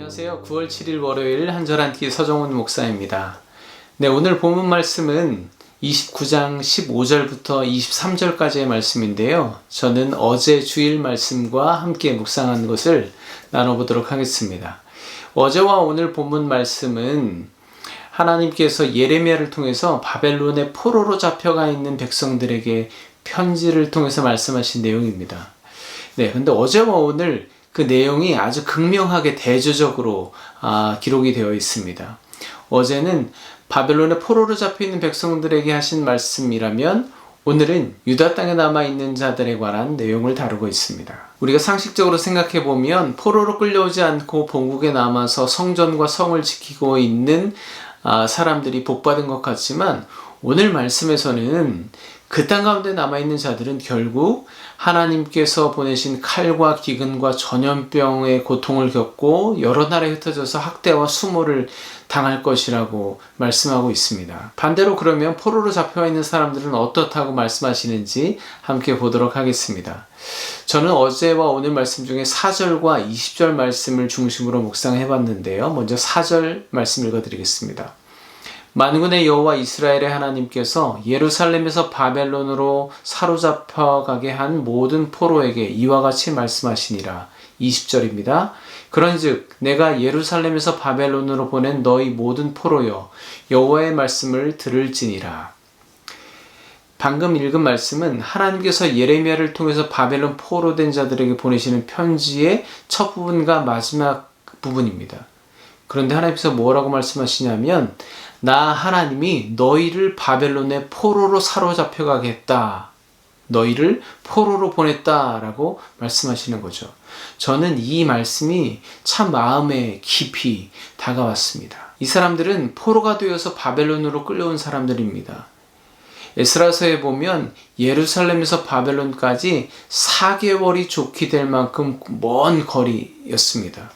안녕하세요. 9월 7일 월요일 한절 한 끼 서정훈 목사입니다. 네, 오늘 본문 말씀은 29장 15절부터 23절까지의 말씀인데요. 저는 어제 주일 말씀과 함께 묵상한 것을 나눠보도록 하겠습니다. 어제와 오늘 본문 말씀은 하나님께서 예레미야를 통해서 바벨론의 포로로 잡혀가 있는 백성들에게 편지를 통해서 말씀하신 내용입니다. 네, 근데 어제와 오늘 그 내용이 아주 극명하게 대조적으로 기록이 되어 있습니다. 어제는 바벨론의 포로로 잡혀있는 백성들에게 하신 말씀이라면 오늘은 유다 땅에 남아있는 자들에 관한 내용을 다루고 있습니다. 우리가 상식적으로 생각해 보면 포로로 끌려오지 않고 본국에 남아서 성전과 성을 지키고 있는 사람들이 복받은 것 같지만 오늘 말씀에서는 그 땅 가운데 남아있는 자들은 결국 하나님께서 보내신 칼과 기근과 전염병의 고통을 겪고 여러 나라에 흩어져서 학대와 수모를 당할 것이라고 말씀하고 있습니다. 반대로 그러면 포로로 잡혀와 있는 사람들은 어떻다고 말씀하시는지 함께 보도록 하겠습니다. 저는 어제와 오늘 말씀 중에 4절과 20절 말씀을 중심으로 묵상해 봤는데요. 먼저 4절 말씀 읽어드리겠습니다. 만군의 여호와 이스라엘의 하나님께서 예루살렘에서 바벨론으로 사로잡혀 가게 한 모든 포로에게 이와 같이 말씀하시니라. 20절입니다. 그런즉 내가 예루살렘에서 바벨론으로 보낸 너희 모든 포로여 여호와의 말씀을 들을지니라. 방금 읽은 말씀은 하나님께서 예레미야를 통해서 바벨론 포로된 자들에게 보내시는 편지의 첫 부분과 마지막 부분입니다. 그런데 하나님께서 뭐라고 말씀하시냐면 나 하나님이 너희를 바벨론의 포로로 사로잡혀 가겠다. 너희를 포로로 보냈다 라고 말씀하시는 거죠. 저는 이 말씀이 참 마음에 깊이 다가왔습니다. 이 사람들은 포로가 되어서 바벨론으로 끌려온 사람들입니다. 에스라서에 보면 예루살렘에서 바벨론까지 4개월이 좋게 될 만큼 먼 거리였습니다.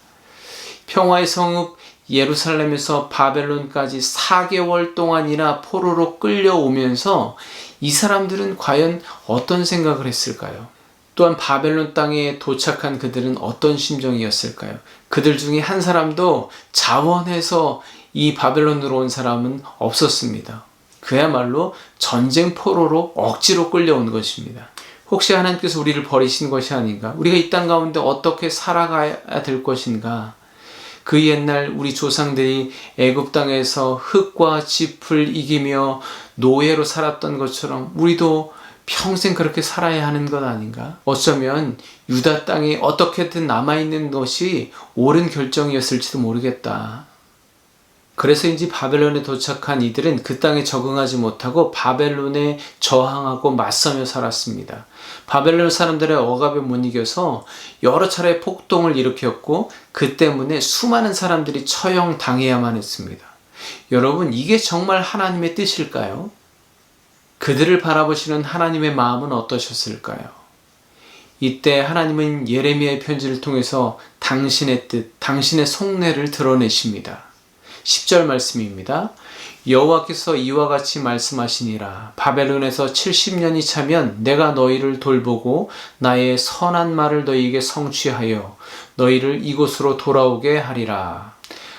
평화의 성읍 예루살렘에서 바벨론까지 4개월 동안이나 포로로 끌려오면서 이 사람들은 과연 어떤 생각을 했을까요? 또한 바벨론 땅에 도착한 그들은 어떤 심정이었을까요? 그들 중에 한 사람도 자원해서 이 바벨론으로 온 사람은 없었습니다. 그야말로 전쟁 포로로 억지로 끌려온 것입니다. 혹시 하나님께서 우리를 버리신 것이 아닌가? 우리가 이 땅 가운데 어떻게 살아가야 될 것인가? 그 옛날 우리 조상들이 애굽 땅에서 흙과 짚을 이기며 노예로 살았던 것처럼 우리도 평생 그렇게 살아야 하는 것 아닌가? 어쩌면 유다 땅에 어떻게든 남아있는 것이 옳은 결정이었을지도 모르겠다. 그래서인지 바벨론에 도착한 이들은 그 땅에 적응하지 못하고 바벨론에 저항하고 맞서며 살았습니다. 바벨론 사람들의 억압에 못 이겨서 여러 차례 폭동을 일으켰고 그 때문에 수많은 사람들이 처형당해야만 했습니다. 여러분, 이게 정말 하나님의 뜻일까요? 그들을 바라보시는 하나님의 마음은 어떠셨을까요? 이때 하나님은 예레미야의 편지를 통해서 당신의 뜻, 당신의 속내를 드러내십니다. 10절 말씀입니다. 여호와께서 이와 같이 말씀하시니라. 바벨론에서 70년이 차면 내가 너희를 돌보고 나의 선한 말을 너희에게 성취하여 너희를 이곳으로 돌아오게 하리라.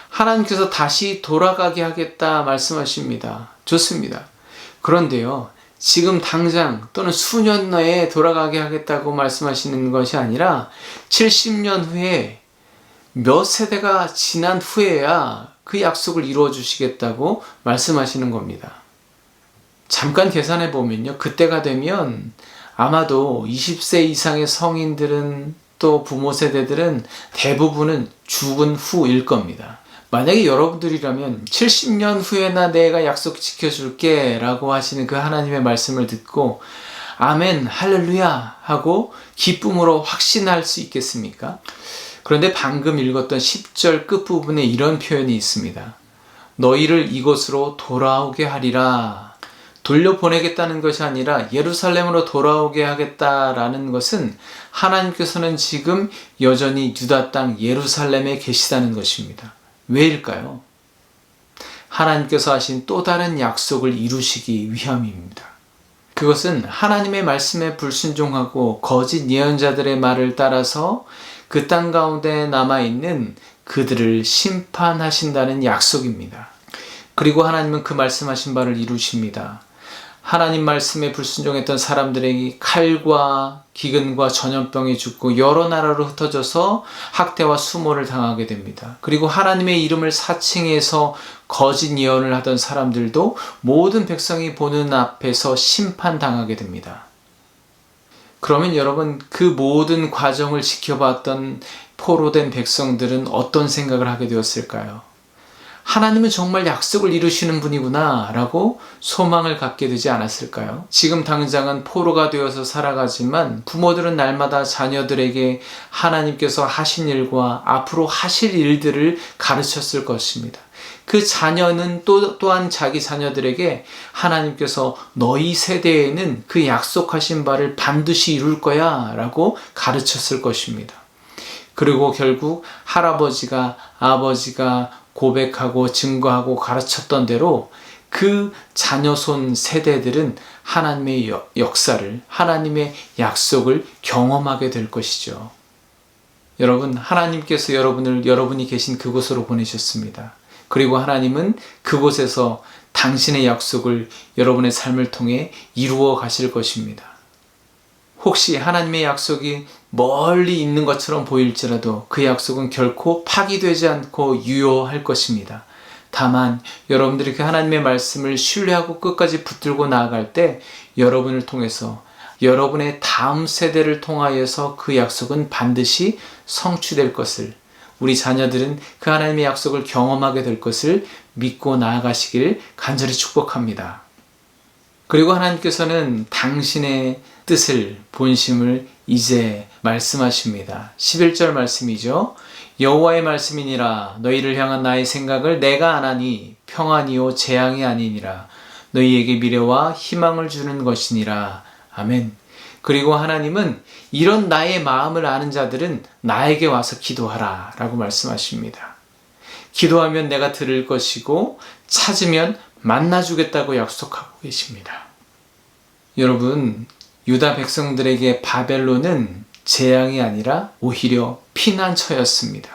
하나님께서 다시 돌아가게 하겠다 말씀하십니다. 좋습니다. 그런데요, 지금 당장 또는 수년 내에 돌아가게 하겠다고 말씀하시는 것이 아니라 70년 후에 몇 세대가 지난 후에야 그 약속을 이루어 주시겠다고 말씀하시는 겁니다. 잠깐 계산해 보면요. 그때가 되면 아마도 20세 이상의 성인들은 또 부모 세대들은 대부분은 죽은 후일 겁니다. 만약에 여러분들이라면 70년 후에나 내가 약속 지켜줄게 라고 하시는 그 하나님의 말씀을 듣고 아멘 할렐루야 하고 기쁨으로 확신할 수 있겠습니까? 그런데 방금 읽었던 10절 끝부분에 이런 표현이 있습니다. 너희를 이곳으로 돌아오게 하리라. 돌려보내겠다는 것이 아니라 예루살렘으로 돌아오게 하겠다라는 것은 하나님께서는 지금 여전히 유다 땅 예루살렘에 계시다는 것입니다. 왜일까요? 하나님께서 하신 또 다른 약속을 이루시기 위함입니다. 그것은 하나님의 말씀에 불순종하고 거짓 예언자들의 말을 따라서 그 땅 가운데 남아있는 그들을 심판하신다는 약속입니다. 그리고 하나님은 그 말씀하신 바를 이루십니다. 하나님 말씀에 불순종했던 사람들에게 칼과 기근과 전염병이 죽고 여러 나라로 흩어져서 학대와 수모를 당하게 됩니다. 그리고 하나님의 이름을 사칭해서 거짓 예언을 하던 사람들도 모든 백성이 보는 앞에서 심판당하게 됩니다. 그러면 여러분, 그 모든 과정을 지켜봤던 포로된 백성들은 어떤 생각을 하게 되었을까요? 하나님은 정말 약속을 이루시는 분이구나 라고 소망을 갖게 되지 않았을까요? 지금 당장은 포로가 되어서 살아가지만 부모들은 날마다 자녀들에게 하나님께서 하신 일과 앞으로 하실 일들을 가르쳤을 것입니다. 그 자녀는 또한 자기 자녀들에게 하나님께서 너희 세대에는 그 약속하신 바를 반드시 이룰 거야 라고 가르쳤을 것입니다. 그리고 결국 할아버지가 아버지가 고백하고 증거하고 가르쳤던 대로 그 자녀손 세대들은 하나님의 역사를, 하나님의 약속을 경험하게 될 것이죠. 여러분, 하나님께서 여러분이 계신 그곳으로 보내셨습니다. 그리고 하나님은 그곳에서 당신의 약속을 여러분의 삶을 통해 이루어 가실 것입니다. 혹시 하나님의 약속이 멀리 있는 것처럼 보일지라도 그 약속은 결코 파기되지 않고 유효할 것입니다. 다만 여러분들이 그 하나님의 말씀을 신뢰하고 끝까지 붙들고 나아갈 때 여러분을 통해서 여러분의 다음 세대를 통하여서 그 약속은 반드시 성취될 것을, 우리 자녀들은 그 하나님의 약속을 경험하게 될 것을 믿고 나아가시길 간절히 축복합니다. 그리고 하나님께서는 당신의 뜻을, 본심을 이제 말씀하십니다. 11절 말씀이죠. 여호와의 말씀이니라. 너희를 향한 나의 생각을 내가 아나니 평안이요 재앙이 아니니라. 너희에게 미래와 희망을 주는 것이니라. 아멘. 그리고 하나님은 이런 나의 마음을 아는 자들은 나에게 와서 기도하라 라고 말씀하십니다. 기도하면 내가 들을 것이고 찾으면 만나주겠다고 약속하고 계십니다. 여러분, 유다 백성들에게 바벨론은 재앙이 아니라 오히려 피난처였습니다.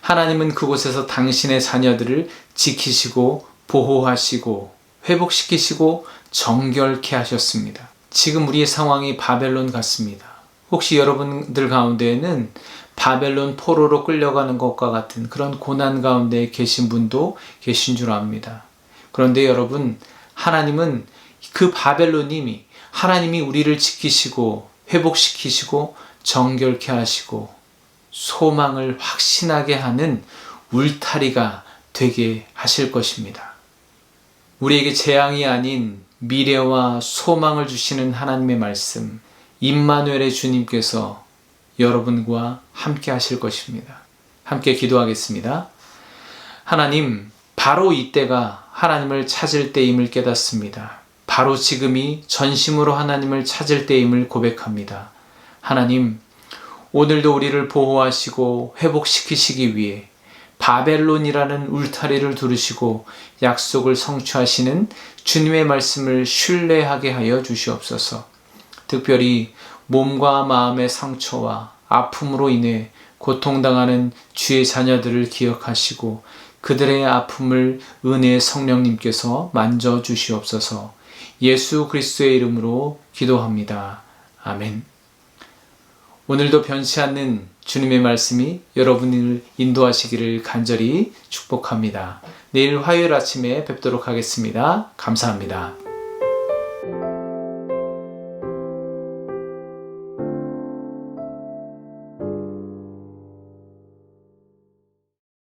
하나님은 그곳에서 당신의 자녀들을 지키시고 보호하시고 회복시키시고 정결케 하셨습니다. 지금 우리의 상황이 바벨론 같습니다. 혹시 여러분들 가운데에는 바벨론 포로로 끌려가는 것과 같은 그런 고난 가운데 계신 분도 계신 줄 압니다. 그런데 여러분, 하나님은 그 바벨론님이 하나님이 우리를 지키시고 회복시키시고 정결케 하시고 소망을 확신하게 하는 울타리가 되게 하실 것입니다. 우리에게 재앙이 아닌 미래와 소망을 주시는 하나님의 말씀, 임마누엘의 주님께서 여러분과 함께 하실 것입니다. 함께 기도하겠습니다. 하나님, 바로 이때가 하나님을 찾을 때임을 깨닫습니다. 바로 지금이 전심으로 하나님을 찾을 때임을 고백합니다. 하나님, 오늘도 우리를 보호하시고 회복시키시기 위해 바벨론이라는 울타리를 두르시고 약속을 성취하시는 주님의 말씀을 신뢰하게 하여 주시옵소서. 특별히 몸과 마음의 상처와 아픔으로 인해 고통당하는 주의 자녀들을 기억하시고 그들의 아픔을 은혜의 성령님께서 만져주시옵소서. 예수 그리스도의 이름으로 기도합니다. 아멘. 오늘도 변치 않는 주님의 말씀이 여러분을 인도하시기를 간절히 축복합니다. 내일 화요일 아침에 뵙도록 하겠습니다. 감사합니다.